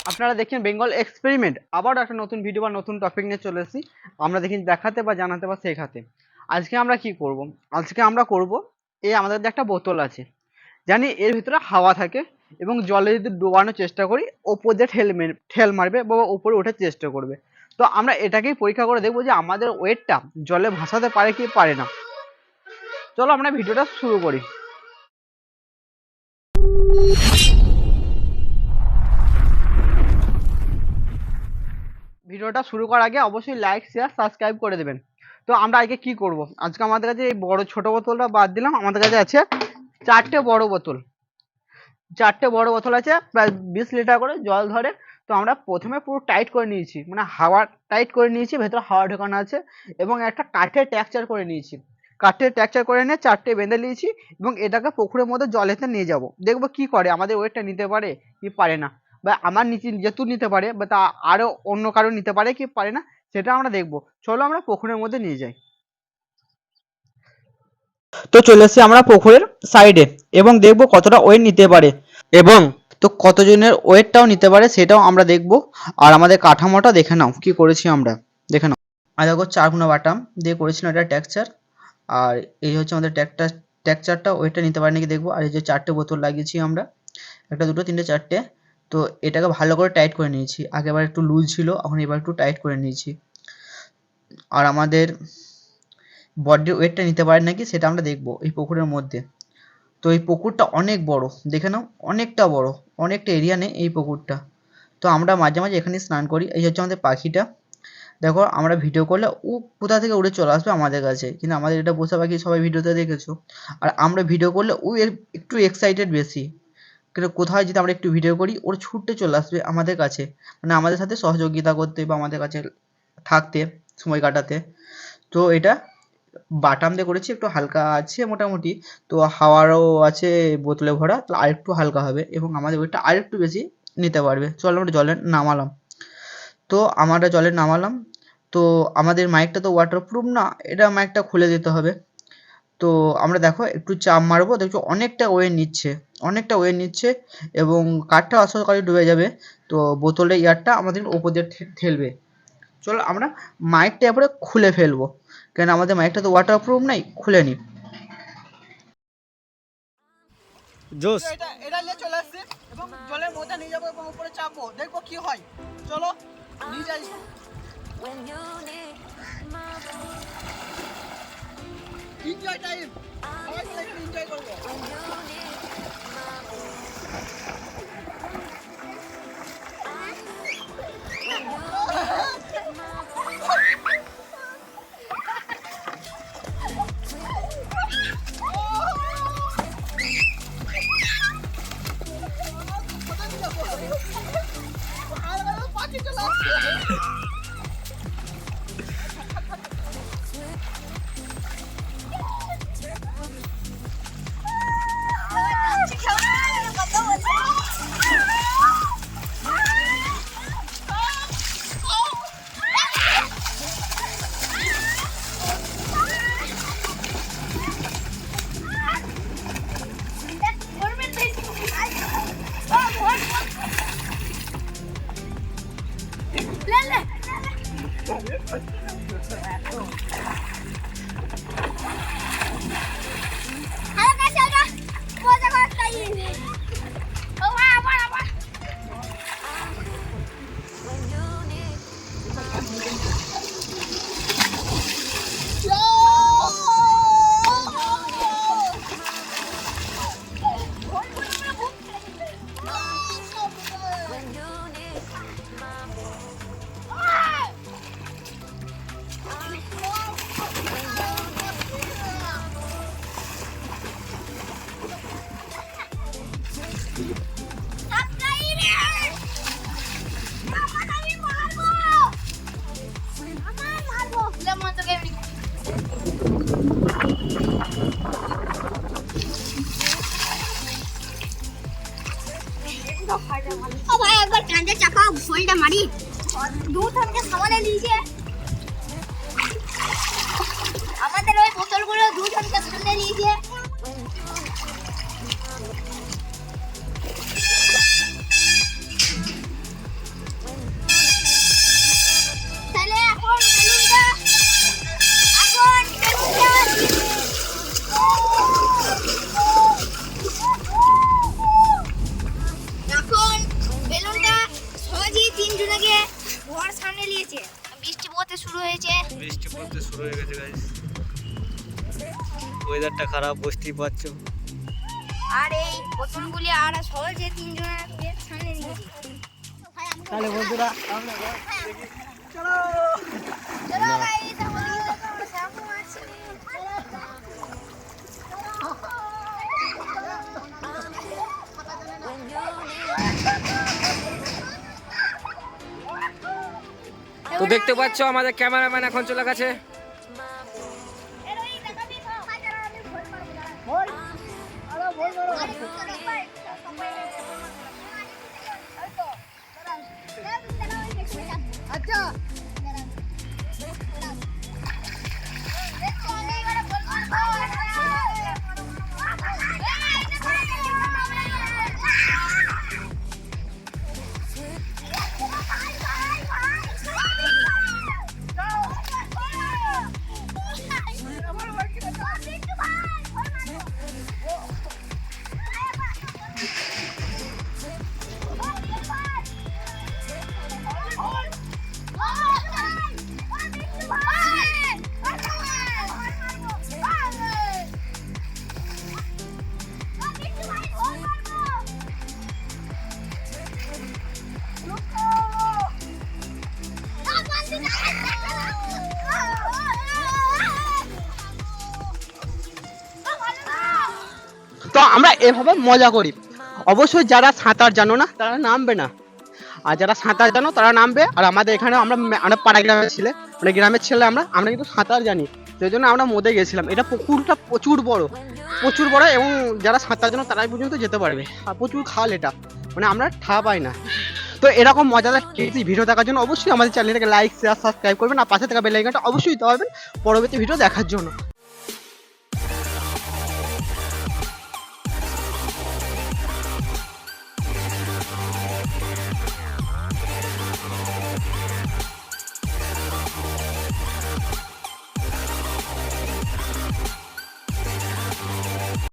আপনারা দেখছেন বেঙ্গল এক্সপেরিমেন্ট। আবারও একটা নতুন ভিডিও বা নতুন টপিক নিয়ে চলে এসেছি। আমরা দেখি দেখাতে বা জানাতে বা শেখাতে। আজকে আমরা কি করব? আজকে আমরা করব আমাদের যে একটা বোতল আছে, জানি এর ভিতরে হাওয়া থাকে এবং জলে যদি ডোবানোর চেষ্টা করি ওপর দিয়ে ঠেল মারবে বা উপরে ওঠার চেষ্টা করবে। তো আমরা এটাকেই পরীক্ষা করে দেখবো যে আমাদের ওয়েটটা জলে ভাসাতে পারে কি পারে না। চলো আমরা ভিডিওটা শুরু করি। ভিডিওটা শুরু করার আগে অবশ্যই লাইক শেয়ার সাবস্ক্রাইব করে দেবেন। তো আমরা আজকে কি করব? আজকে আমাদের কাছে এই বড় ছোট বোতলটা বাদ দিলাম, আমাদের কাছে আছে চারটে বড় বোতল। চারটে বড় বোতল আছে, প্রায় 20 লিটার করে জল ধরে। তো আমরা প্রথমে পুরো টাইট করে নিয়েছি, মানে হাওয়া টাইট করে নিয়েছি, ভেতরে হাওয়া ঢোকানো আছে এবং একটা কাঠের টেক্সচার করে নিয়েছি। কাঠের টেক্সচার করে নিয়ে চারটে বেঁধে নিয়েছি এবং এটাকে পুকুরের মধ্যে জলেতে নিয়ে যাব, দেখবো কি করে, আমাদের ওয়েটটা নিতে পারে কি পারে না, বা আমার নিচে যেহেতু নিতে পারে বা তা আরো অন্য কারো নিতে পারে কি পারে না, সেটা আমরা দেখবো। চলো আমরা পুকুরের মধ্যে নিয়ে যাই। তো চলে এসেছি আমরা পুকুরের সাইডে এবং দেখবো কতটা ওয়েট নিতে পারে এবং তো কতজনের ওয়েটটাও নিতে পারে সেটাও আমরা দেখবো। আর আমাদের কাঠামোটা দেখে নাও কি করেছি আমরা, দেখে নাও। আর দেখো 4 গুণা বাটাম দিয়ে করেছিলাম এটা টেক্সচার। আর এই হচ্ছে আমাদের টেক্সচারটা, ওয়েটটা নিতে পারে নাকি দেখবো। আর এই যে চারটে বোতল লাগিয়েছি আমরা, একটা দুটো তিনটে চারটে। তো এটাকে ভালো করে টাইট করে নিয়েছি, আগেবার একটু লুজ ছিল, এখন এবার একটু টাইট করে নিয়েছি। আর আমাদের বডির ওয়েটটা নিতে পারে নাকি সেটা আমরা দেখবো এই পুকুরের মধ্যে। তো এই পুকুরটা অনেক বড়, দেখে নাও, অনেকটা বড়, অনেকটা এরিয়া নেই এই পুকুরটা। তো আমরা মাঝে মাঝে এখানে স্নান করি। এই হচ্ছে আমাদের পাখিটা, দেখো আমরা ভিডিও করলে ও কোথা থেকে উড়ে চলে আসবে আমাদের কাছে, কিন্তু আমাদের এটা পোষা পাখি সবাই ভিডিওতে দেখেছো। আর আমরা ভিডিও করলে ও একটু এক্সাইটেড বেশি, কিন্তু কোথায় যদি আমরা একটু ভিডিও করি ওর ছুটতে চলে আসবে আমাদের কাছে, মানে আমাদের সাথে সহযোগিতা করতে বা আমাদের কাছে থাকতে, সময় কাটাতে। তো এটা বাটাম দিয়ে করেছি, একটু হালকা আছে মোটামুটি। তো হাওয়ারও আছে বোতলে ভরা, তো আরেকটু হালকা হবে এবং আমাদের ওইটা আরেকটু বেশি নিতে পারবে। চলো আমরা জলে নামালাম। তো আমরা জলে নামালাম। তো আমাদের মাইকটা তো ওয়াটারপ্রুফ না, এটা মাইকটা খুলে দিতে হবে। তো আমরা দেখো একটু চাপ মারবো, দেখছো অনেকটা ওয়েট নিচ্ছে, অনেকটা ওয়েট নিচ্ছে এবং কাঠটা আস্তে করে ডুবে যাবে। তো বোতলের ইয়ারটা আমাদের ওপর দিয়ে ঠেলবে। চলো আমরা মাইকটা এরপরে খুলে ফেলবো, কেন আমাদের মাইকটা তো ওয়াটারপ্রুফ নাই, খুলে নিই। জোস এটা এটা নিয়ে চলে আসছে এবং জলের মধ্যে নিয়ে যাবো এবং উপরে চাপবো, দেখবো কি হয়। চলো নিয়ে যাই। এনজয় টাইম, সবাই মিলে এনজয় করবো। ओ भाई एक बार कांदे चापा फोल्ड मारी दूध हमके सामान लीजिए আমাদের ওই বোতলগুলো দুধ हमके সামনে लीजिए ওয়েদারটা খারাপ, বুঝতেই পারছো। আর এই বোতলগুলি আর সহজে তিনজনের সামনে নিয়েছি। তাহলে বন্ধুরা চলো গাইস, আমরা শ্যাম্পু মারছি। তো দেখতে পাচ্ছ আমাদের ক্যামেরাম্যান এখন চলে গেছে। আচ্ছা তো আমরা এভাবে মজা করি। অবশ্যই যারা সাঁতার জানো না তারা নামবে না, আর যারা সাঁতার জানো তারা নামবে। আর আমাদের এখানে আমরা পাড়া গ্রামের ছেলে, মানে গ্রামের ছেলে আমরা কিন্তু সাঁতার জানি, সেই জন্য আমরা মধ্যে গেছিলাম। এটা পুকুরটা প্রচুর বড় এবং যারা সাঁতার জানো তারাই পর্যন্ত যেতে পারবে। আর প্রচুর খাল এটা, মানে আমরা ঠা পাই না। তো এরকম মজাদার ভিডিও দেখার জন্য অবশ্যই আমাদের চ্যানেলটাকে লাইক শেয়ার সাবস্ক্রাইব করবেন, আর পাশে থাকা বেল আইকনটা অবশ্যই দিতে পারবেন পরবর্তী ভিডিও দেখার জন্য।